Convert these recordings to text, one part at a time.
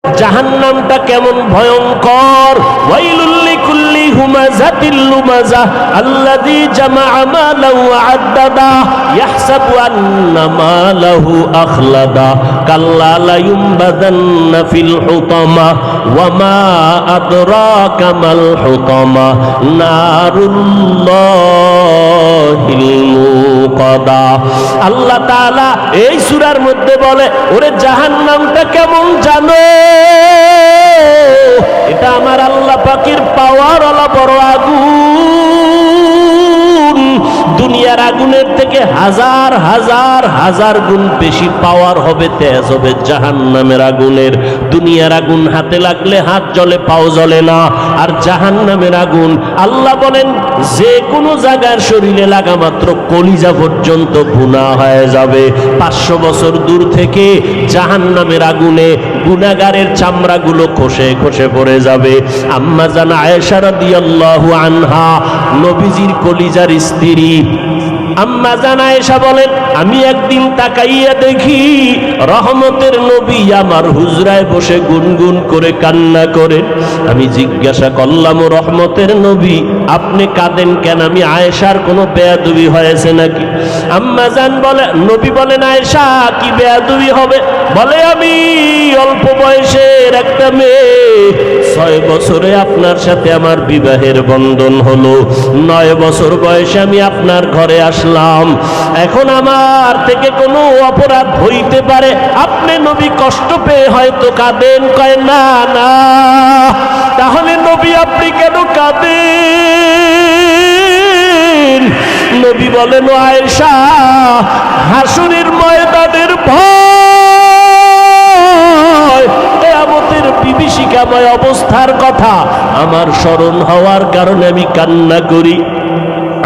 জাহান্নামটা কেমন ভয়ঙ্কর। ওয়াইলুল লিকুল্লি হুমাযাতিল লুমাযা আল্লাযী জামাআ মালাহু ওয়া আদ্দাদা ইয়াহসাবু আন্না মালাহু আখলাদা কাল্লা লা ইউনবাযান্না ফিল হুতামা ওয়া মা আদরাকা মাল হুতামা নারুল্লাহিল মুকাদা। আল্লাহ তাআলা এই সূরার মধ্যে বলে, ওরে জাহান্নামটা কেমন জানো? এটা আমার আল্লাহ পাকের পাওয়ার ওয়ালা বড় আগুন। দুনিয়ার আগুনের থেকে হাজার হাজার হাজার গুণ বেশি পাওয়ার হবে, তেজ হবে জাহান্নামের আগুনের। দুনিয়ার আগুন হাতে লাগলে হাত জ্বলে, পাও জ্বলে না। আর জাহান্নামের আগুন আল্লাহ বলেন যে কোনো জায়গার শরীরে লাগা মাত্র কলিজা পর্যন্ত ভুনা হয়ে যাবে। 500 বছর দূর থেকে জাহান্নামের আগুনে গুনাহগারের চামড়াগুলো খসে খসে পড়ে যাবে। আম্মা জান আয়েশা রাদিয়াল্লাহু আনহা, নবীজির কলিজার স্ত্রী, আম্মা জান আয়েশা বলেন, আমি একদিন তাকাইয়া দেখি রহমতের নবী আমার হুজরায় বসে গুনগুন করে কান্না করে। আমি জিজ্ঞাসা করলাম, ও রহমতের নবী, আপনি কাঁদেন কেন? আমি আয়েশার কোনো বেয়াদবি হয়েছে নাকি? আম্মা জান বলে, নবী বলেন, আয়েশা কি বেয়াদবি হবে? বলে, আমি অল্প বয়সের একটা মেয়ে, 6 বছরে আপনার সাথে আমার বিবাহের বন্ধন হলো। 9 বছর বয়সে আমি আপনার ঘরে আসলাম। এখন আমার থেকে কোনো অপরাধ হইতে পারে, আপনি নবী কষ্ট পেয়ে হয়তো কাঁদেন। কয় না না, তাহলে নবী আপনি কেন কাঁদেন? নবী বলেন, ও আয়েশা, হাসরের ময়দানের ভয়, কিয়ামতের বিভীষিকাময় অবস্থার কথা আমার স্মরণ হওয়ার কারণে আমি কান্না করি।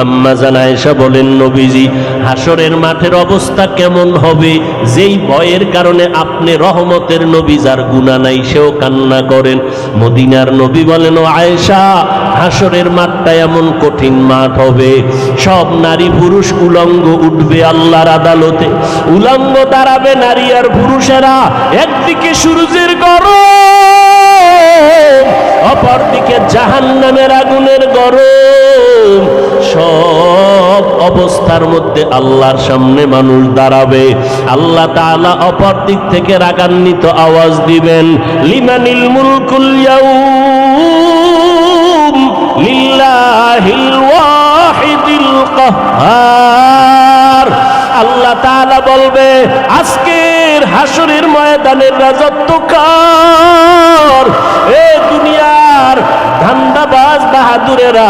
আম্মা জান আয়েশা বলেন, নবীজি, হাসরের মাঠের অবস্থা কেমন হবে যেই ভয়ের কারণে আপনি রহমতের নবী যার গুনাহ নাই সেও কান্না করেন? মদিনার নবী বলেন, ও আয়েশা, হাসরের মাঠটা এমন কঠিন মাঠ হবে, সব নারী পুরুষ উলঙ্গ উঠবে আল্লাহর আদালতে। উলঙ্গ দাঁড়াবে নারী আর পুরুষেরা, একদিকে সূর্যের গরম, অপরদিকে জাহান্নামের আগুনের গরম। সব অবস্থার মধ্যে আল্লাহর সামনে মানুষ দাঁড়াবে। আল্লাহ তাআলা অপর দিক থেকে রাগান্বিত আওয়াজ দিবেন, লিমানিল মুলকুল ইয়াউম লিল্লাহিল ওয়াহিদিল কাহ্হার। আল্লাহ তাআলা বলবে, আজকের হাসরের ময়দানের রাজত্ব কার? এ দুনিয়ার ধান্দাবাজ বাহাদুরেরা,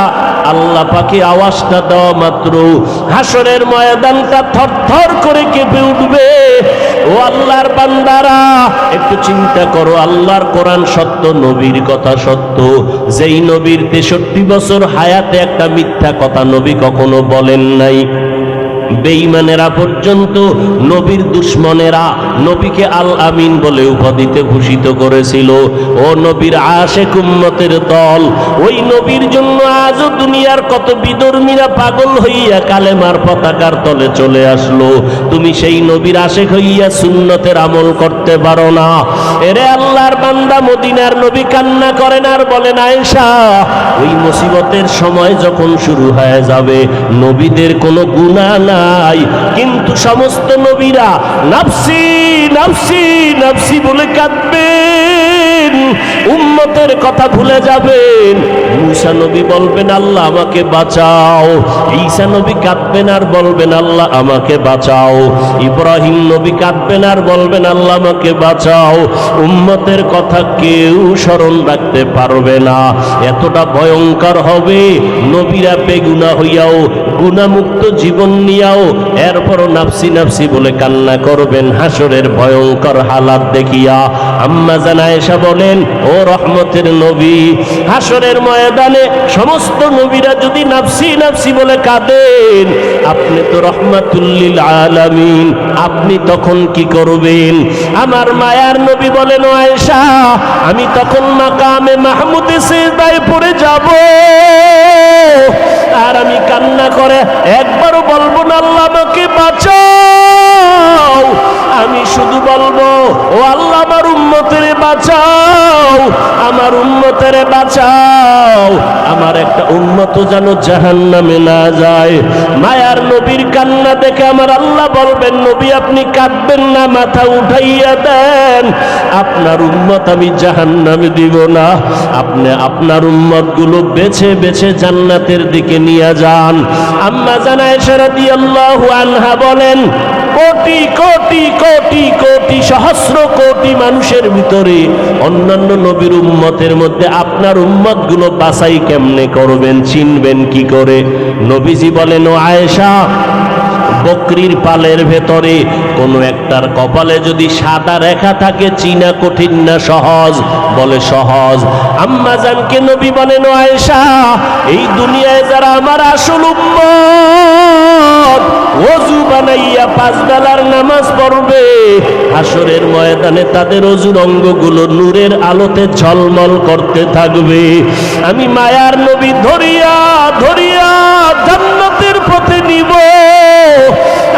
আল্লাহ পাকে আওয়াজটা দেওয়া মাত্র হাসরের ময়দানটা থরথর করে কেঁপে উঠবে। ও আল্লাহর বান্দারা, একটু চিন্তা করো, আল্লাহর কোরআন সত্য, নবীর কথা সত্য। যেই নবীর 63 বছর হায়াতে একটা মিথ্যা কথা নবী কখনো বলেন নাই। বেঈমানেরা পর্যন্ত, নবীর দুশমনেরা নবীকে আল আমিন বলে উপাধিতে ভূষিত করেছিল। ও নবীর আশিক উম্মতের দল, ওই নবীর জন্য আজও দুনিয়ার কত বিধর্মীরা পাগল হইয়া কালেমার পতাকার তলে চলে আসলো। তুমি সেই নবীর আশিক হইয়া সুন্নতের আমল করতে পারো না। এরে আল্লাহর বান্দা, মদিনার নবী কান্না করেন আর বলেন, আয়েশা, ওই মুসিবতের সময় যখন শুরু হয়ে যাবে, নবীদের কোনো গুনাহ নাই, কিন্তু সমস্ত নবীরা নাফসি নাফসি নাফসি বলে কাঁদবেন, উম্মতের কথা ভুলে যাবেন। মুসা নবী বলবেন, আল্লাহ আমাকে বাঁচাও। ঈসা নবী কাঁদবেন আর বলবেন, আল্লাহ আমাকে বাঁচাও। ইব্রাহিম নবী কাঁদবেন আর বলবেন, আল্লাহ আমাকে বাঁচাও। উম্মতের কথা কেউ স্মরণ রাখতে পারবে না। এতটা ভয়ঙ্কর হবে, নবীরা বেগুনাহ হইয়াও, গুনাহমুক্ত জীবন নিয়াও এরপরও নাফসি নাফসি বলে কান্না করবেন হাসরের ভয়ঙ্কর হালাত দেখিয়া। আম্মা জান আয়েশা বলেন, ও রহমতের নবী, হাসরের ময়দানে সমস্ত নবীরা যদি নাফসি নাফসি বলে কাঁদেন, আপনি তো রহমাতুল লিল আলামিন, আপনি তখন কি করবেন? আমার মায়ার নবী বলেন, ও আয়েশা, আমি তখন মাকামে মাহমুদে সিজদায় পড়ে যাব, আর আমি কান্না করে একবারও বলবো না, আল্লাহ আমাকে বাঁচাও। আমি শুধু বলবো, ও আল্লাহ আমার উম্মতের বাঁচাও, আমার উম্মতের বাঁচাও, আমার একটা উম্মত যেন জাহান্নামে না যায়। মায়ার নবীর কান্না দেখে আমার আল্লাহ বলবেন, নবী আপনি কাঁদবেন না, মাথা উঠাইয়া দেন, আপনার উম্মত আমি জাহান্নামে দিব না। আপনি আপনার উম্মত গুলো বেছে বেছে জান্নাতের দিকে নিয়ে যান। আম্মা জান আয়েশা রাদিয়াল্লাহু আনহা বলেন, কোটি কোটি কোটি কোটি সহস্র কোটি মানুষের ভিতরে অন্যান্য নবীর উম্মতের মধ্যে আপনার উম্মত গুলো বাছাই কেমনে করবেন, চিনবেন কি করে? নবীজি বলেন, ও আয়েশা, বকরির পালের ভেতরে কোনো একটার কপালে যদি সাদা রেখা থাকে, চিনা কঠিন না সহজ? বলে সহজ। আম্মা জানকে নবী বলেন, ও আয়েশা, এই দুনিয়ায় যারা আমার আসল উম্মত ওযু বানাইয়া 5 বেলার নামাজ পড়বে, হাসরের ময়দানে তাদের ওযুর অঙ্গগুলো নূরের আলোতে ঝলমল করতে থাকবে। আমি মায়ার নবী ধরিয়া ধরিয়া জান্নাতের পথে নিব।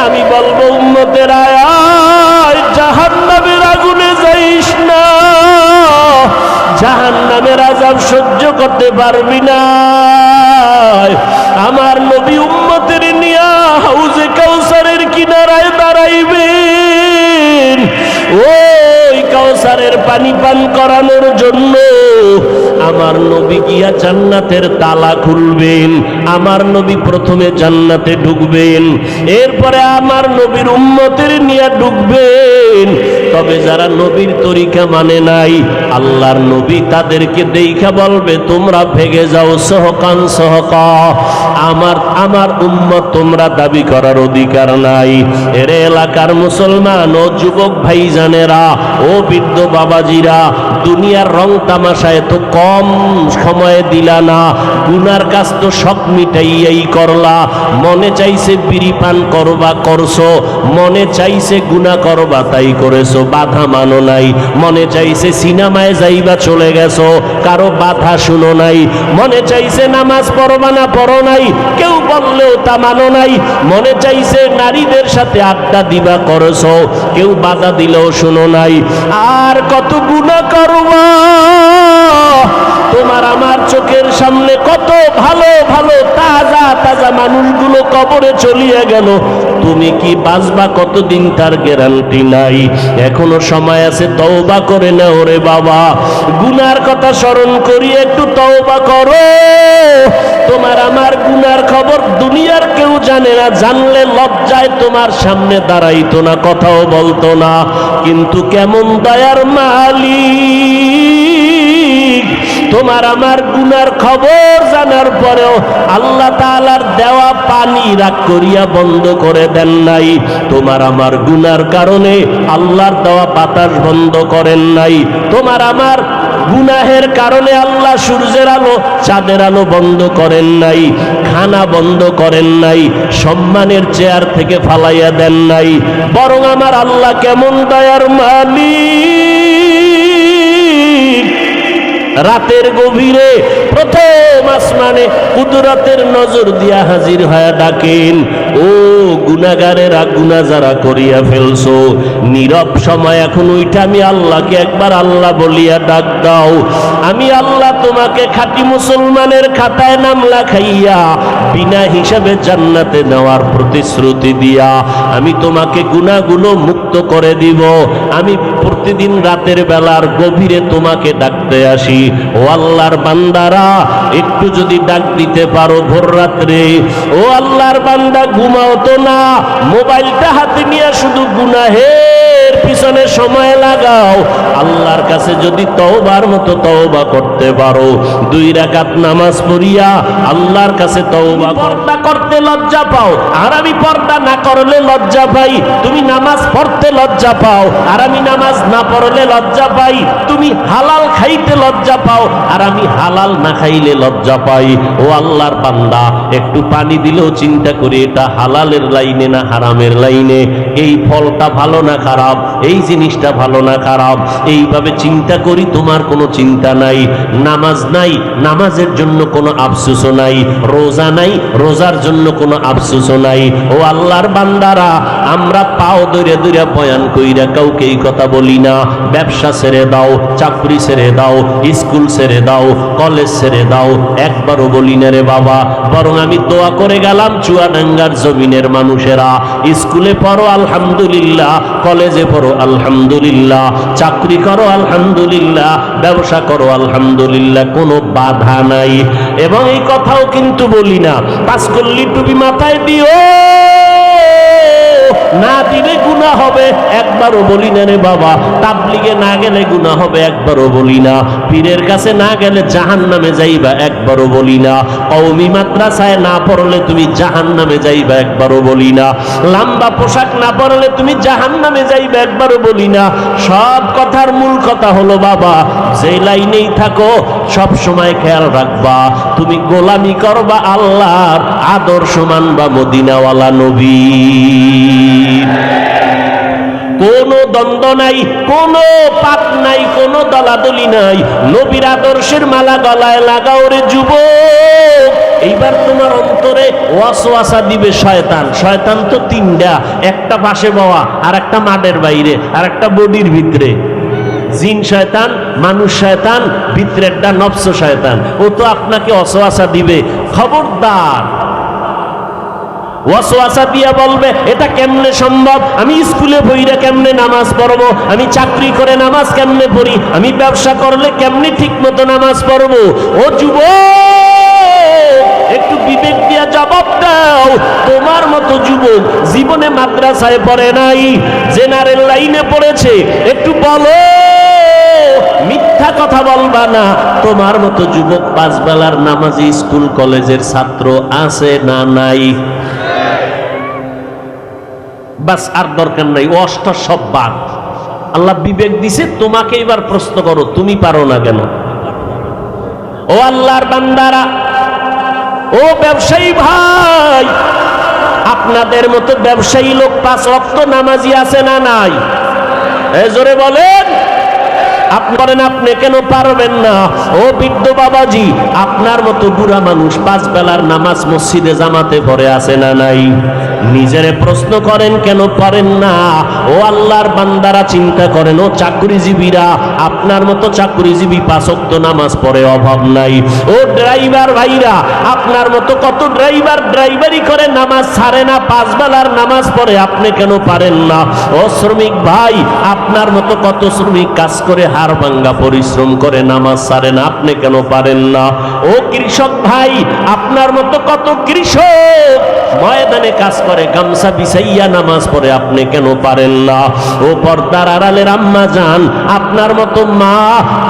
আমি বলবো, উম্মতের আয় জাহান্নামের আগুনে যাইস না, জাহান্নামের আযাব সহ্য করতে পারবি না। আমার নবী উম্মতের নিয়া হাউজে কাউসারের কিনারায় দাঁড়াইবেন। ওই কাউসারের পানি পান করানোর জন্য আমার নবী গিয়া জান্নাতের তালা খুলবেন। আমার নবী প্রথমে জান্নাতে ঢুকবেন, এরপরে আমার নবীর উম্মতের নিয়ে ঢুকবেন। তবে যারা নবীর তরিকা মানে নাই, আল্লাহর নবী তাদেরকে দেইখা বলবে, তোমরা ভেগে যাও, সহকান সহকা, আমার উম্মত তোমরা দাবি করার অধিকার নাই। এর এলাকার মুসলমান ও যুবক ভাইজানেরা, ও বৃদ্ধ বাবাজিরা, দুনিয়ার রং তামাশায় তো কম সময়ে দিলা না, গুনার কাজ তো সব মিটাইয়াই করলা। মনে চাইছে বিড়ি পান করবা, করছো। মনে চাইছে গুনাহ করবা, তাই করেছো, বাধা মানো নাই। মনে চাইছে সিনেমায় যাইবা, চলে গেছো, কারো বাধা শুনো নাই। মনে চাইছে নামাজ পড়বা না, পড়ো নাই, কেউ বললেও তা মানো নাই। মনে চাইছে নারীদের সাথে আড্ডা দিবা, করেছো, কেউ বাধা দিলেও শুনো নাই। আর কত গুনাহ করবা। তোমার আমার চোখের সামনে কত ভালো ভালো তাজা তাজা মানুষগুলো কবরে চলিয়ে গেল, তুমি কি বাঁচবা কতদিন তার গ্যারান্টি নাই। এখনো সময় আছে, তওবা করে নাও রে বাবা। গুনার কথা স্মরণ করি, একটু তওবা করো। তোমার আমার গুনার খবর দুনিয়ার কেউ জানে না, জানলে লজ্জায় তোমার সামনে দাঁড়াইতো না, কথাও বলতো না। কিন্তু কেমন দয়ার মালিক, তোমার আমার গুনার খবর জানার পরেও আল্লাহ তাআলার দেওয়া পানি রাগ করিয়া বন্ধ করে দেন নাই। তোমার আমার গুনার কারণে আল্লাহর দেওয়া বাতাস বন্ধ করেন নাই। তোমার আমার গুনাহের কারণে আল্লাহ সূর্যের আলো চাঁদের আলো বন্ধ করেন নাই, খানা বন্ধ করেন নাই, সম্মানের চেয়ার থেকে ফালাইয়া দেন নাই। বরং আমার আল্লাহ কেমন দয়ার মালিক, রাতের গভীরে প্রথম আসমানে কুদরতের নজর দিয়া হাজির হয়ে ডাকেন, ও গুনাহগারেরা, গুনাহ যারা করিয়া ফেলছো, নীরব সময় এখন উইঠা আমি আল্লাহকে একবার আল্লাহ বলিয়া ডাক দাও। আমি আল্লাহ তোমাকে খাঁটি মুসলমানের খাতায় নাম লেখাইয়া বিনা হিসাবে জান্নাতে নেওয়ার প্রতিশ্রুতি দিয়া আমি তোমাকে গুনাহগুলো মুক্ত করে দিব। আমি প্রতিদিন রাতের বেলার গভীরে তোমাকে ডাকতে আসি। ও আল্লাহর বান্দারা, একটু যদি ডাক দিতে পারো ভোর রাত্রে, ও আল্লাহর বান্দা ঘুমাও তো না, মোবাইলটা হাতে নিয়ে শুধু গুনাহের পিছনে সময় লাগাও। আল্লাহর কাছে যদি তওবার মতো তওবা করতে পারো, 2 রাকাত নামাজ পড়িয়া আল্লাহর কাছে তওবা পর্দা করতে লজ্জা পাও, আর আমি পর্দা না করলে লজ্জা পাই। তুমি নামাজ পড়তে লজ্জা পাও, আর আমি নামাজ না পড়লে লজ্জা পাই। তুমি হালাল খাইতে লজ্জা পাও আর আমি হালাল না খাইলে লজ্জা পাই। ও আল্লাহর বান্দা, একটু পানি দিলেও চিন্তা করি এটা হালালের লাইনে না হারামের লাইনে, এই ফলটা ভালো না খারাপ, এই জিনিসটা ভালো না খারাপ, এইভাবে চিন্তা করি। তোমার কোনো চিন্তা নাই, নামাজ নাই, নামাজের জন্য কোনো আফসোসও নাই, রোজা নাই, রোজার জন্য কোনো আফসোসও নাই। ও আল্লাহর বান্দারা, আমরা পাও দৌড়ে দৌড়ে বয়ান কইরা কাউকে এই কথা বলি না, ব্যবসা ছেড়ে দাও, চাকরি ছেড়ে দাও, স্কুল ছেড়ে দাও, কলেজ ছেড়ে দাও, একবারও বলি না রে বাবা। বরং আমি দোয়া করে গেলাম চুয়াডাঙ্গার জমিনের মানুষেরা, স্কুলে পড়ো আলহামদুলিল্লাহ, কলেজে পড়ো আলহামদুলিল্লাহ, চাকরি করো আলহামদুলিল্লাহ, ব্যবসা করো আলহামদুলিল্লাহ, কোনো বাধা নাই। এবং এই কথাও কিন্তু বলি না পাঁচকল্লি টুপি মাথায় দিও, না দিলে গুনাহ হবে, একবারও বলি না রে বাবা। তাবলিগে না গেলে গুনাহ হবে, একবারও বলি না। পীরের কাছে না গেলে জাহান্নামে যাইবা, একবারও বলি না। কওমি মাদ্রাসায় না পড়লে তুমি জাহান্নামে যাইবা, একবারও বলি না। লম্বা পোশাক না পরলে তুমি জাহান্নামে যাইবা, একবারও বলি না। সব কথার মূল কথা হলো বাবা, যে লাইনেই থাকো সব সময় খেয়াল রাখবা তুমি গোলামি করবা আল্লাহর, আদর্শ মানবা মদিনাওয়ালা নবী। কোনো দ্বন্দ্ব নাই, কোনো পাপ নাই, কোনো দলাদলি নাই, নবীর আদর্শের মালা গলায় লাগাও রে যুবক। এইবার তোমার অন্তরে ওয়াসওয়াসা দিবে শয়তান। শয়তান তো তিনটা, একটা পাশে বওয়া, আর একটা মাঠের বাইরে, আর একটা বডির ভিতরে। জিন শয়তান, মানুষ শয়তান, ভিতরেরটা নফস শয়তান। ও তো আপনাকে ওয়াসওয়াসা দিবে। খবরদার, ওয়াসওয়াসা দিয়া বলবে এটা কেমনে সম্ভব, আমি স্কুলে বইরা কেমনে নামাজ পড়বো, আমি চাকরি করে নামাজ কেমনে পড়ি, আমি ব্যবসা করলে কেমনে ঠিক মতো নামাজ পড়বো। ও যুবক, একটু বিবেক দিয়া জবাব দাও। তোমার মতো যুবক জীবনে মাদ্রাসায় পড়ে নাই, জেনারেল লাইনে পড়েছে, একটু বলো, মিথ্যা কথা বলবা না। তোমার মতো যুবক পাঁচ বেলার নামাজি স্কুল কলেজের ছাত্র আছে না নাই? বাস, আর দরকার নাই, অষ্ট সব বাদ। আল্লাহ বিবেক দিছে, তোমাকে এবার প্রশ্ন করো, তুমি পারো না কেন? ও আল্লাহর বান্দারা, ও ব্যবসায়ী ভাই, আপনাদের মতো ব্যবসায়ী লোক পাঁচ ওয়াক্ত নামাজি আছে না নাই? এই জোরে বলেন। আপনি কেন পারবেন না? ও বৃদ্ধ বাবাজি, আপনার মতো বুড়া মানুষ পাঁচ বেলার নামাজ মসজিদে জামাতে পড়ে আছে না নাই? নিজেরে প্রশ্ন করেন, কেন পারেন না? ও আল্লাহর বান্দারা চিন্তা করেন। ও চাকরিজীবীরা, আপনার মতো চাকরিজীবী পাঁচ ওয়াক্ত নামাজ পড়ে, অভাব নাই। ও ড্রাইভার ভাইরা, আপনার মতো কত ড্রাইভার ড্রাইভারি করে নামাজ ছাড়ে না, পাঁচ বেলার নামাজ পড়ে, আপনি কেন পারেন না? ও শ্রমিক ভাই, আপনার মতো কত শ্রমিক কাজ করে হাড় ভাঙ্গা পরিশ্রম করে নামাজ ছাড়ে না, আপনি কেন পারেন না? ও কৃষক ভাই, আপনার মতো কত কৃষক ময়দানে কাজ করে গামছা বিছাইয়া নামাজ পড়ে, আপনি কেন পারেন না? ও পর্দার আড়ালের আম্মা জান, আপনার মতো মা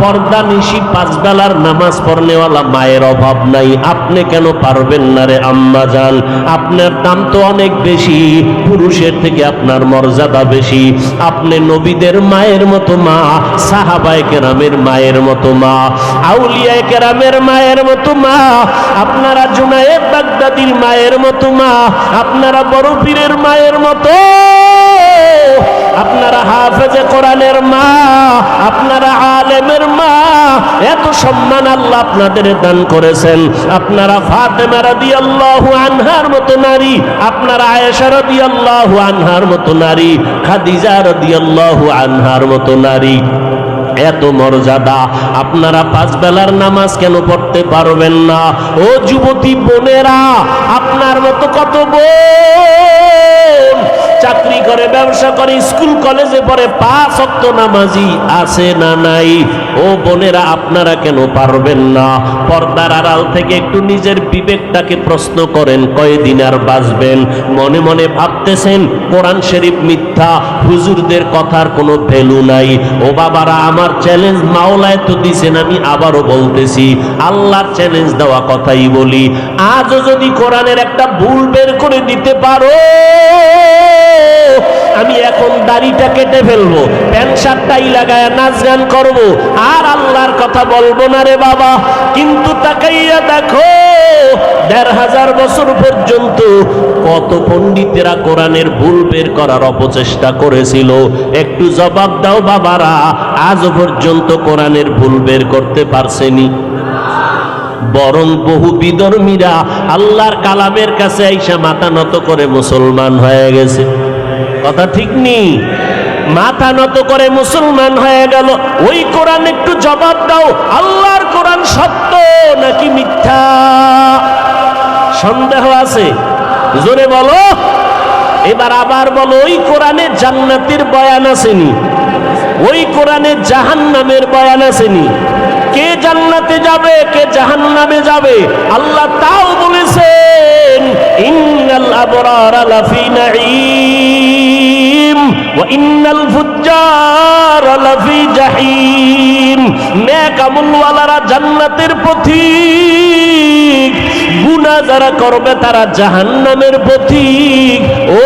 পর্দা নিশি পাঁচ বেলার নামাজ পড়নেওয়ালা মায়ের অভাব নাই, আপনি কেন পারবেন না রে আম্মা জান? আপনার দাম তো অনেক বেশি, পুরুষের থেকে আপনার মর্যাদা বেশি। আপনি নবীদের মায়ের মতো মা, সাহাবায়ে কেরামের মায়ের মতো মা, আউলিয়ায়ে কেরামের মায়ের মতো মা, আপনারা জুনায়েদ বাগদাদির মায়ের মতো মা, আপনারা বড় পীরের মায়ের মতো, আপনারা হাফেজে কোরআনের মা, আপনারা আলেমের মা। এত সম্মান আল্লাহ আপনাদের দান করেছেন। আপনারা ফাতেমা রাদিয়াল্লাহু আনহার মতো নারী, আপনারা আয়েশা রাদিয়াল্লাহু আনহার মতো নারী, খাদিজা রাদিয়াল্লাহু আনহার মতো নারী। এত মর্যাদা, আপনারা পাঁচ বেলার নামাজ কেন পড়তে পারবেন না? ও যুবতী বোনেরা, আপনার মতো কত বোন চাকরি করে, ব্যবসা করে, স্কুল কলেজে পড়ে, পাঁচ ওয়াক্ত নামাজি আছে না নাই? ও বোনেরা, আপনারা কেন পারবেন না? পর্দার আড়াল থেকে একটু নিজের বিবেকটাকে প্রশ্ন করেন, কয়দিন আর বাঁচবেন? মনে মনে ভাবতেছেন কোরআন শরীফ মিথ্যা, হুজুরদের কথার কোনো ভ্যালু নাই। ও বাবারা, আমার চ্যালেঞ্জ মাওলায় তো দিছেন, আমি আবারও বলতেছি, আল্লাহর চ্যালেঞ্জ দেওয়া কথাই বলি। আজও যদি কোরআনের একটা ভুল বের করে দিতে পারো, আমি এখন দাড়িটা কেটে ফেলবো, প্যান্ট শার্টটাই লাগায় নাচ গান করবো, আর আল্লাহর কথা বলবো না রে বাবা। কিন্তু তাকাইয়া দেখো ১৫০০ বছর পর্যন্ত কত পণ্ডিতেরা কোরআনের ভুল বের করার অপচেষ্টা করেছিল। একটু জবাব দাও বাবারা, আজ পর্যন্ত কোরআনের ভুল বের করতে পারছেনি? বরং বহু বিধর্মীরা আল্লাহর কালামের কাছে আইসা মাথা নত করে মুসলমান হয়ে গেছে। কথা ঠিক নেই? মাথা নত করে মুসলমান হয়ে গেল। ওই কোরআন একটু জবাব দাও, আল্লাহর কোরআন সত্য নাকি মিথ্যা? সন্দেহ আছে? জোরে বলো। এবার আবার বলো, ওই কোরআনে জান্নাতের বয়ান আসেনি? ওই কোরআনে জাহান্নামের বয়ান আসেনি? কে জান্নাতে যাবে, কে জাহান্নামে যাবে আল্লাহ তাও বলেছেন, ইন্নাল আবরারা লাফি নাঈম ওয়া ইন্নাল ফুজ্জারা লাফি জাহিম। নেক আমলওয়ালারা জান্নাতের পথিক, গুনাহ যারা করবে তারা জাহান্নামের পথিক। ও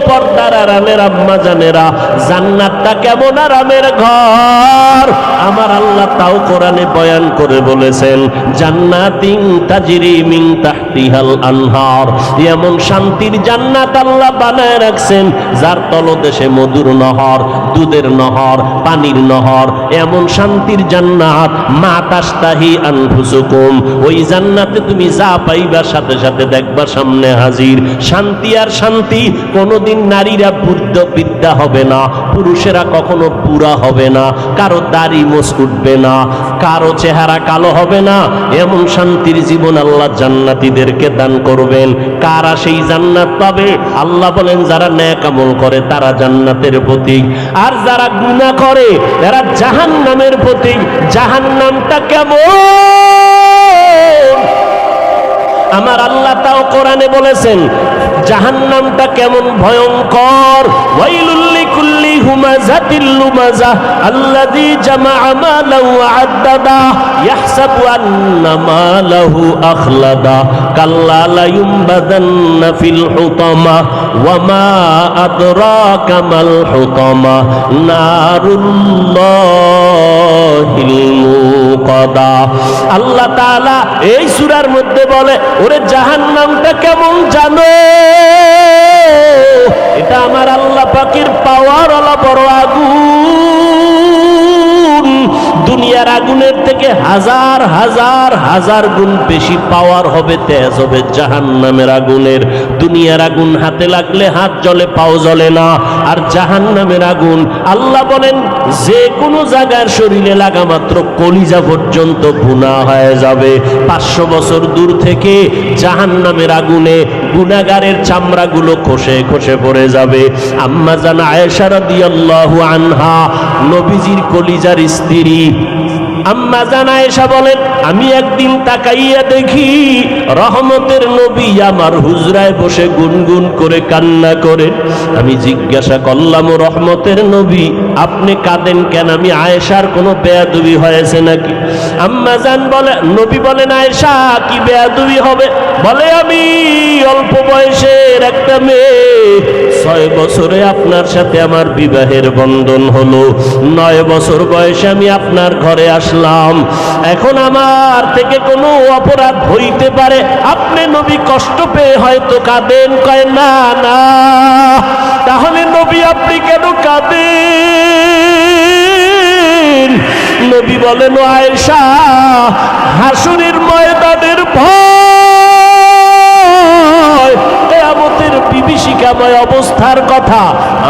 পর্দার আড়ালের আম্মা জানেরা, জান্নাতটা কেমন আরামের ঘর আমার আল্লাহ তাও কোরআনে বয়ান করে বলেছেন, জান্নাতিন তাজরি মিন তাহতিহাল আনহার। এমন শান্তির জান্নাত আল্লাহ বানায় রাখছেন যার তলদেশে মধুর নহর, দুধের নহর, পানির নহর। এমন শান্তির জান্নাত মা তাশতাহি আনফুসুকুম। ওই জান্নাতে তুমি যা পাইবা সাথে সাথে দেখবা সামনে হাজির। শান্তি আর শান্তি। কোনোদিন নারীরা বৃদ্ধা হবে না, পুরুষেরা কখনো বুড়া হবে না, কারো দাড়ি মোছ উঠবে না, কারো চেহারা কালো হবে না। এমন শান্তির জীবন আল্লাহ জান্নাতীদেরকে দান করবেন। কারা সেই জান্নাত পাবে? আল্লাহ বলেন, যারা নেক আমল করে তারা জান্নাতের প্রতীক, আর যারা গুনাহ করে তারা জাহান্নামের প্রতীক। জাহান্নামটা কেমন আমার আল্লাহ তাও কোরআনে বলেছেন, জাহান্নামটা কেমন ভয়ঙ্কর। ওয়াইলুল লিকুল্লি হুমাযাতিল লুমাযা আল্লাযী জামাআ মালাহু ওয়া আদ্দাদা ইয়াহসাবু আন্না মালাহু আখলাদা কাল্লা লা ইউমবাদান্না ফিল হুতামা ওয়া মা আদরাকা মাল হুতামা নারুল্লাহিল মুকাদা। আল্লাহ তাআলা এই সূরার মধ্যে বলে, ওরে জাহান্নামটা কেমন জানো? এটা আমার আল্লাহ পাকের পাওয়ার ওয়ালা বড় আগুন। দুনিয়ার আগুনের থেকে হাজার হাজার হাজার গুণ বেশি পাওয়ার হবে, তেজ হবে জাহান্নামের আগুনের। দুনিয়ার আগুন হাতে লাগলে হাত জ্বলে, পাও জ্বলে না। আর জাহান্নামের আগুন আল্লাহ বলেন, যে কোনো জায়গার শরীরে লাগা মাত্র কলিজা পর্যন্ত ভুনা হয়ে যাবে। 500 বছর দূর থেকে জাহান্নামের আগুনে গুনাহগারের চামড়াগুলো খসে খসে পড়ে যাবে। আম্মা জান আয়েশা রাদিয়াল্লাহু আনহা, নবীজির কলিজার স্ত্রী, আম্মা জান আয়েশা বলেন, আমি একদিন তাকাইয়া দেখি রহমতের নবী আমার হুজরায় বসে গুনগুন করে কান্না করে। আমি জিজ্ঞাসা করলাম, ও রহমতের নবী, আপনি কাঁদেন কেন? আমি আয়েশার কোনো বেয়াদবি হয়েছে নাকি? আম্মা জান বলে, নবী বলেন, আয়েশা কি বেয়াদবি হবে? বলে, আমি অল্প বয়সের একটা মেয়ে, 6 বছরে আপনার সাথে আমার বিবাহের বন্ধন হলো, 9 বছর বয়সে আমি আপনার ঘরে আসলাম। এখন আমার থেকে কোনো অপরাধ হইতে পারে, আপনি নবী কষ্ট পেয়ে হয়তো কাঁদেন। কয়, না না। তাহলে নবী আপনি কেন কাঁদেন? নবী বলেন, ও আয়েশা, হাসরের ময়দানের ভয়, কিয়ামতের বিভীষিকাময় অবস্থার কথা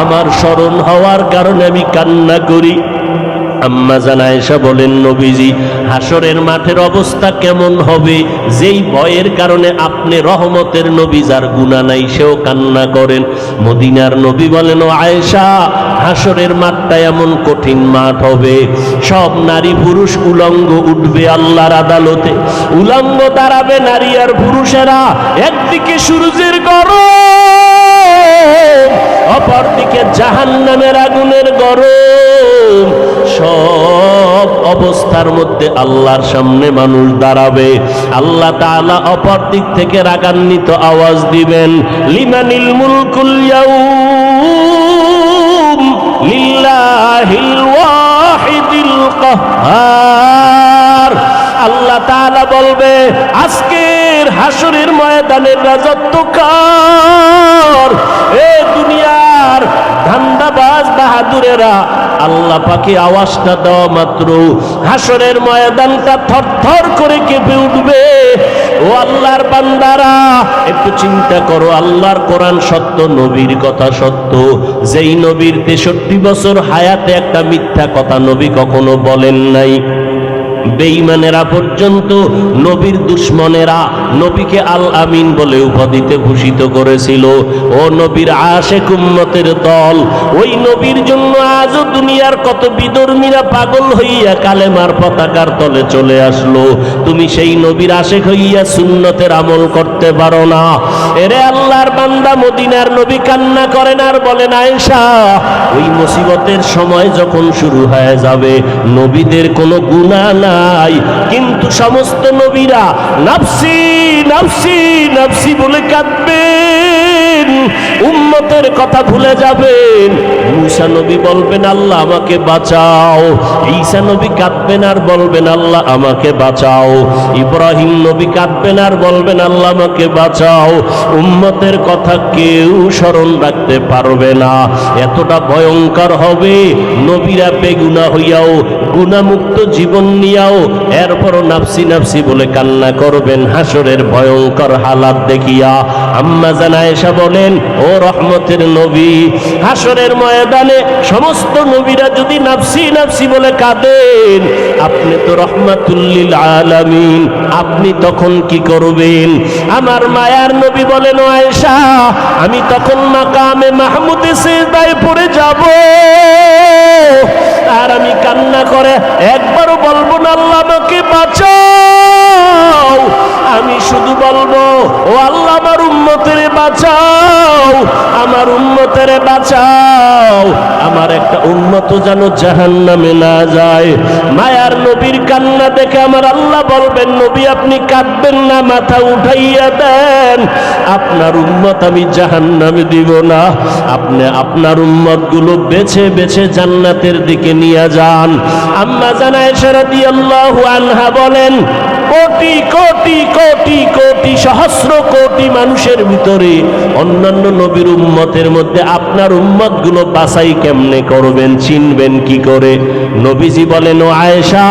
আমার স্মরণ হওয়ার কারণে আমি কান্না করি। আম্মা জান আয়েশা বলেন, নবীজি, হাসরের মাঠের অবস্থা কেমন হবে যেই ভয়ের কারণে আপনি রহমতের নবী, যার গুনাহ নাই, সেও কান্না করেন? মদিনার নবী বলেন, ও আয়েশা, হাসরের মাঠটা এমন কঠিন মাঠ হবে, সব নারী পুরুষ উলঙ্গ উঠবে আল্লাহর আদালতে। উলঙ্গ দাঁড়াবে নারী আর পুরুষেরা। একদিকে সূর্যের গরম, অপরদিকে জাহান্নামের আগুনের গরম। সব অবস্থার মধ্যে আল্লাহর সামনে মানুষ দাঁড়াবে। আল্লাহ তাআলা অপর দিক থেকে রাগান্বিত আওয়াজ দিবেন, লিমানিল মুলকুল ইয়াউম লিল্লাহিল ওয়াহিদিল কাহ্হার। আল্লাহ তাআলা বলবে আজকের হাসরের ময়দানের রাজত্ব কার? এ দুনিয়ার ধান্দাবাজ বাহাদুরেরা আল্লাহ পাকে আওয়াজটা দেওয়া মাত্র হাসরের ময়দানটা থরথর করে কেঁপে উঠবে। ও আল্লাহর বান্দারা, একটু চিন্তা করো, আল্লাহর কোরআন সত্য, নবীর কথা সত্য। যেই নবীর 63 বছর হায়াতে একটা মিথ্যা কথা নবী কখনো বলেন নাই। বেঈমানেরা পর্যন্ত নবীর দুশমনেরা নবীকে আল আমিন বলে উপাধিতে ভূষিত করেছিল। ও নবীর আশেক উম্মতের দল, ওই নবীর জন্য আজও দুনিয়ার কত বিধর্মীরা পাগল হইয়া কালেমার পতাকার তলে চলে আসলো। তুমি সেই নবীর আশেক হইয়া সুন্নতের আমল করতে পারো না। এরে আল্লাহর বান্দা, মদিনার নবী কান্না করেন আর বলেন, আয়েশা, ওই মুসিবতের সময় যখন শুরু হয়ে যাবে, নবীদের কোনো গুনাহ না, কিন্তু সমস্ত নবীরা নাফসি নাফসি নাফসি বলে কাঁদবেন, উম্মতের কথা ভুলে যাবেন। মুসা নবী বলবেন, আল্লাহ আমাকে বাঁচাও। ঈসা নবী কাঁদবেন আর বলবেন, আল্লাহ আমাকে বাঁচাও। ইব্রাহিম নবী কাঁদবেন আর বলবেন, আল্লাহ আমাকে বাঁচাও। উম্মতের কথা কেউ স্মরণ রাখতে পারবে না। এতটা ভয়ঙ্কর হবে, নবীরা বেগুনা হইয়াও, গুনামুক্ত জীবন নিয়াও এরপরও নাফসি নাফসি বলে কান্না করবেন হাসরের ভয়ঙ্কর হালাত দেখিয়া। আম্মা জান আয়েশা বলেন, ও রহমতের নবী, হাসরের ময়দানে সমস্ত নবীরা যদি নাফসি নাফসি বলে কাঁদেন, আপনি তো রহমাতুল লিল আলামিন, আপনি তখন কি করবেন? আমার মায়ার নবী বলেন, ও আয়েশা, আমি তখন মাকামে মাহমুদে সিজদায় পড়ে যাব, আর আমি কান্না করে একবারও বলবো না আল্লাহ আমাকে বাঁচাও। আমি শুধু বলবো, ও আল্লাহ আমার উম্মতের বাঁচাও, আমার উম্মতের বাঁচাও, আমার একটা উম্মত যেন জাহান্নামে না যায়। মায়ার নবীর কান্না দেখে আমার আল্লাহ বলবেন, নবী আপনি কাঁদবেন না, মাথা উঠাইয়া দেন, আপনার উম্মত আমি জাহান্নামে দিব না। আপনি আপনার উম্মত গুলো বেছে বেছে জান্নাতের দিকে নিয়ে যান। আম্মা জান আয়েশা রাদিয়াল্লাহু আনহা বলেন, কোটি কোটি কোটি কোটি সহস্র কোটি মানুষের ভিতরে অন্যান্য নবীর উম্মতের মধ্যে আপনার উম্মত গুলো বাছাই কেমনে করবেন, চিনবেন কি করে? নবীজি বলেন, ও আয়েশা,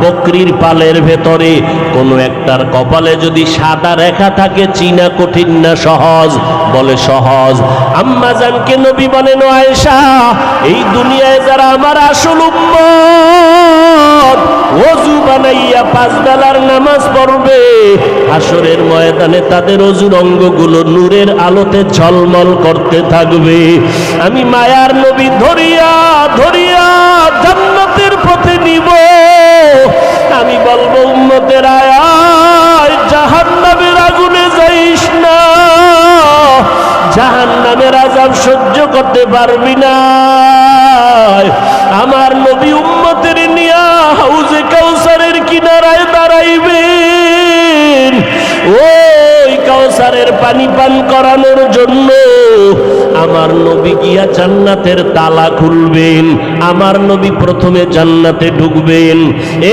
বকরির পালের ভেতরে কোনো একটার কপালে যদি সাদা রেখা থাকে, চিনা কঠিন না সহজ? বলে সহজ। আম্মা জানকে নবী বলেন, ও আয়েশা, এই দুনিয়ায় যারা আমার আসল উম্মত, ওযু বানাইয়া 5 বেলার নামাজ পড়বে, হাসরের ময়দানে তাদের ওযুর অঙ্গগুলো নূরের আলোতে ঝলমল করতে থাকবে। আমি মায়ার নবী ধরিয়া ধরিয়া জান্নাতের পথে নিব। আমি বলবো, উম্মতের আয়, জাহান্নামের আগুনে যাইস না, জাহান্নামের আযাব সহ্য করতে পারবি না। আমার নবী উম্মতের নিয়া হাউজে কাউসারের কিনারায় দাঁড়াইবেন। ওই কাউসারের পানি পান করানোর জন্য আমার নবী গিয়া জান্নাতের তালা খুলবেন। আমার নবী প্রথমে জান্নাতে ঢুকবেন,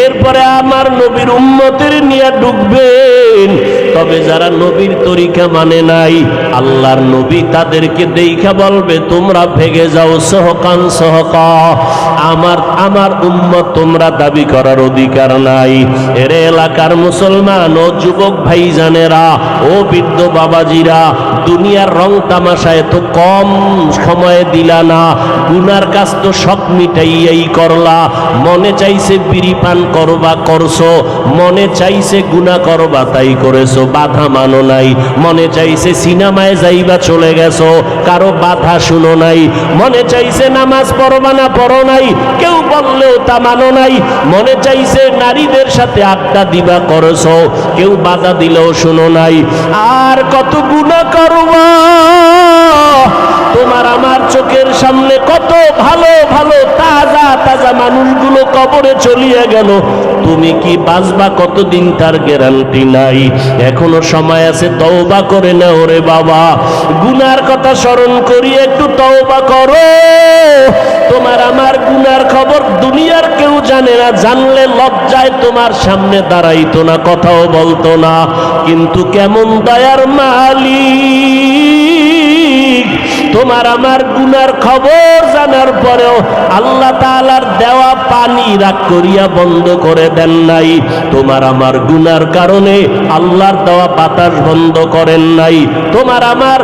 এরপরে আমার নবীর উম্মতের নিয়ে ঢুকবেন। তবে যারা নবীর তরিকা মানে নাই, আল্লাহর নবী তাদেরকে দেখা বলবে, তোমরা ভেগে যাও, সহকান সহকা, আমার উম্মত তোমরা দাবি করার অধিকার নাই। এর এলাকার মুসলমান ও যুবক ভাইজানেরা, ও বৃদ্ধ বাবাজিরা, দুনিয়ার রং তামাশায় তো কম সময়ে দিলা না, গুনার কাজ তো সব মিটাইয়াই করলা। মনে চাইছে বিড়ি পান করবা, করছো। মনে চাইছে গুনাহ করবা, তাই করেছো, বাধা মানো নাই। মনে চাইছে সিনেমায় যাইবা, চলে গেছো, কারো বাধা শুনো নাই। মনে চাইছে নামাজ পড়বা না, পড়ো নাই, কেউ বললেও তা মানো নাই। মনে চাইছে নারীদের সাথে আড্ডা দিবা, করেছো, কেউ বাধা দিলেও শুনো নাই। আর কত গুনাহ করবা। তোমার আমার চোখের সামনে কত ভালো ভালো তাজা তাজা মানুষগুলো কবরে চলিয়ে গেল, তুমি কি বাঁচবা কতদিন তার গ্যারান্টি নাই। এখনো সময় আছে, তওবা করে নাও রে বাবা। গুনার কথা স্মরণ করি, একটু তওবা করো। তোমার আমার গুনার খবর দুনিয়ার কেউ জানে না, জানলে লজ্জায় তোমার সামনে দাঁড়াইতো না, কথাও বলতো না। কিন্তু কেমন দয়ার মালিক, তোমার আমার গুনার খবর জানার পরেও আল্লাহ তাআলার দেওয়া পানি রাগ করিয়া বন্ধ করে দেন নাই। তোমার আমার গুনার কারণে আল্লাহর দেওয়া বাতাস বন্ধ করেন নাই। তোমার আমার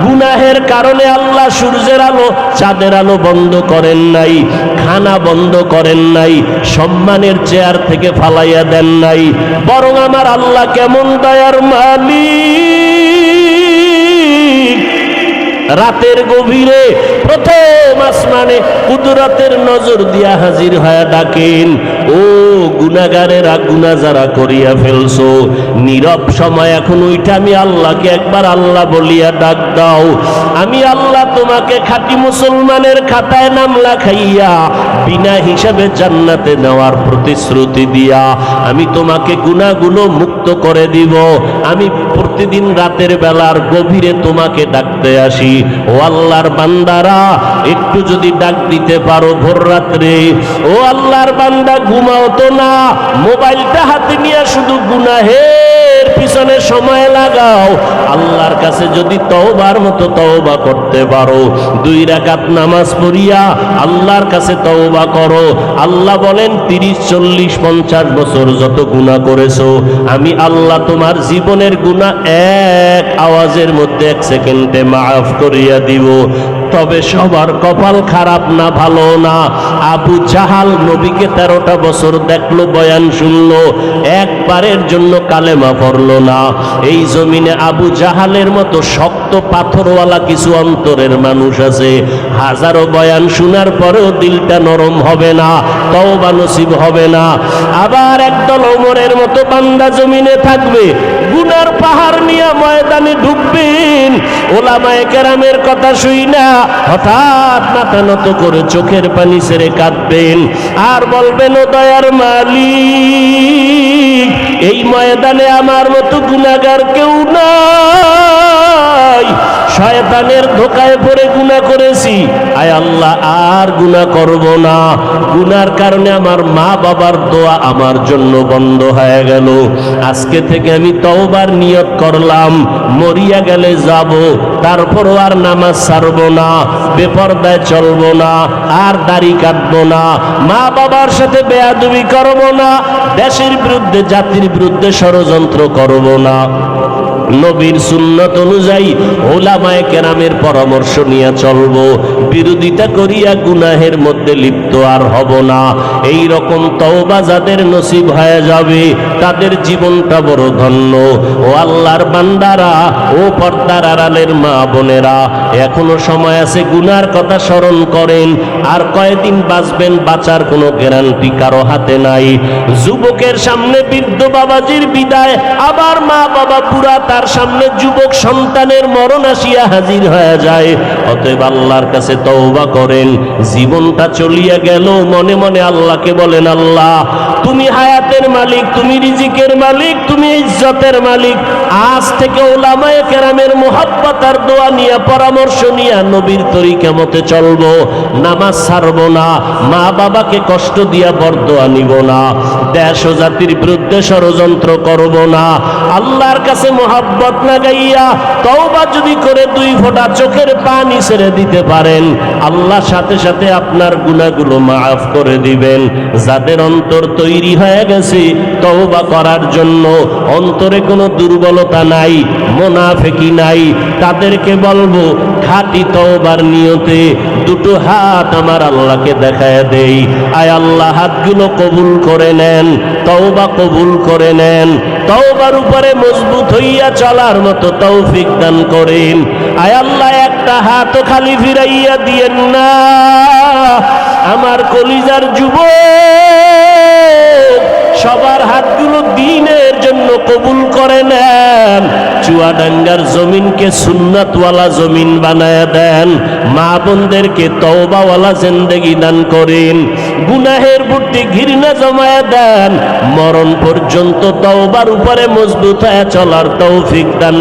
গুনাহের কারণে আল্লাহ সূর্যের আলো চাঁদের আলো বন্ধ করেন নাই, খানা বন্ধ করেন নাই, সম্মানের চেয়ার থেকে ফালাইয়া দেন নাই। বরং আমার আল্লাহ কেমন দয়ার মালিক, রাতের গভীরে প্রথম আসমানে কুদরতের নজর দিয়া হাজির হয়ে ডাকেন, ও গুনাহগারেরা, গুনাহ যারা করিয়া ফেলছো, নীরব সময় এখন ওইটা আমি আল্লাহকে একবার আল্লাহ বলিয়া ডাক দাও। আমি আল্লাহ তোমাকে খাঁটি মুসলমানের খাতায় নাম লেখাইয়া বিনা হিসাবে জান্নাতে নেওয়ার প্রতিশ্রুতি দিয়া আমি তোমাকে গুনাহগুলো মুক্ত করে দিব। আমি প্রতিদিন রাতের বেলার গভীরে তোমাকে ডাকতে আসি। ও আল্লাহর বান্দারা, একটু যদি ডাক দিতে পারো ভোর রাত্রে, ও আল্লাহর বান্দা ঘুমাও তো না, মোবাইলটা হাতে নিয়ে শুধু গুনাহের পিছনে সময় লাগাও। আল্লাহর কাছে যদি তওবার মতো তওবা করতে পারো, 2 রাকাত নামাজ পড়িয়া আল্লাহর কাছে তওবা করো। আল্লাহ বলেন 30, 40, 50 বছর যত গুনাহ করেছো, আমি আল্লাহ তোমার জীবনের গুনাহ এক আওয়াজের মধ্যে 1 সেকেন্ডে মাফ করিয়া দিব। তবে সবার কপাল খারাপ না, ভালো না। আবু জাহাল নবীকে 13টা বছর দেখলো, বয়ান শুনলো, একবারের জন্য কালেমা পড়লো না। এই জমিনে আবু জাহালের মতো শক্ত পাথরওয়ালা কিছু অন্তরের মানুষ আছে, হাজারো বয়ান শোনার পরেও দিলটা নরম হবে না, তওবা নসিব হবে না। আবার একদল ওমরের মতো বান্দা জমিনে থাকবে, গুনার পাহাড় নিয়ে ময়দানে ঢুকবেন, ওলামায়ে কেরামের কথা শুই না হঠাৎ মাথা নত করে চোখের পানি ছেড়ে কাঁদবেন আর বলবেন, ও দয়ার মালিক, এই ময়দানে আমার মতো গুনাহগার কেউ নাই, শয়তানের ধোকায় পড়ে গুনাহ করেছি, আয় আল্লাহ আর গুনাহ করব না। গুনার কারণে আমার মা বাবার দোয়া আমার জন্য বন্ধ হয়ে গেল। আজকে থেকে আমি তওবার নিয়ত করলাম, মরিয়া গেলে যাব, তারপরও আর নামাজ ছাড়ব না, বেপরদায় চলব না, আর দাড়ি কাটব না, মা বাবার সাথে বেয়াদবি করব না, দেশের বিরুদ্ধে জাতির বিরুদ্ধে ষড়যন্ত্র করব না। নবীর সুন্নাত অনুযায়ী ওলামায়ে কেরামের পরামর্শ নিয়ে চলব, বিরোধিতা করিয়া গুনাহের মধ্যে লিপ্ত আর হব না। এই রকম তওবা যাদের নসিব হয়ে যাবে তাদের জীবনটা বড় ধন্য। ও আল্লাহর বান্দারা, ও পর্দার আড়ালের মা বোনেরা, এখনো সময় আছে, গুনার কথা স্মরণ করেন। আর কয়দিন বাঁচবেন, বাঁচার কোনো গ্যারান্টি কারো হাতে নাই। যুবকের সামনে বৃদ্ধ বাবাজির বিদায়, আবার মা বাবা পুরা তার সামনে যুবক সন্তানের মরণ আসিয়া হাজির হয়ে যায়। অতএব আল্লাহর কাছে তওবা করেন। জীবনটা চলিয়া গেল, মনে মনে আল্লাহকে বলেন, আল্লাহ তুমি হায়াতের মালিক, তুমি রিজিকের মালিক, তুমি ইজ্জতের মালিক। আজ থেকে ওলামায়ে কেরামের মুহাব্বত আর দোয়া নিয়ে, পরামর্শ নিয়ে নবীর তরিকা মতে চলবো, নামাজ ছাড়ব না, মা বাবাকে কষ্ট দিয়া বরদোয়া নিব না, দেশ ও জাতির বিরুদ্ধে ষড়যন্ত্র করব না। আল্লাহর কাছে মুহাব্বত লাগাইয়া তওবা যদি করে 2 ফোঁটা চোখের পানি ছেড়ে দিতে পারেন, আল্লাহ সাথে সাথে আপনার গুনাহগুলো মাফ করে দিবেন। যাদের অন্তর তৈরি হয়ে গেছে তওবা করার জন্য, অন্তরে কোনো দুর্বলতা নাই, মুনাফিকি নাই, তাদেরকে বলবো খাঁটি তওবার নিয়তে 2টো হাত আমার আল্লাহকে দেখায় দেই। আয় আল্লাহ, হাতগুলো কবুল করে নেন, তওবা কবুল করে নেন, তওবার উপরে মজবুত হইয়া চলার মতো তৌফিক দান করেন। আয় আল্লাহ, একটা হাত খালি ফিরাইয়া দিয়েন না। আমার কলিজার যুবক, সবার হাতগুলো দ্বীনের জন্য কবুল করে নেন। চুয়াডাঙ্গার জমিনকে সুন্নাতওয়ালা জমিন বানায় দেন, মা বোনদেরকে তওবাওয়ালা জিন্দেগি দান করেন, গুনাহের বুটি ঘৃণা জমায় দেন, মরণ পর্যন্ত তওবার উপরে মজবুত হয়ে চলার তৌফিক দান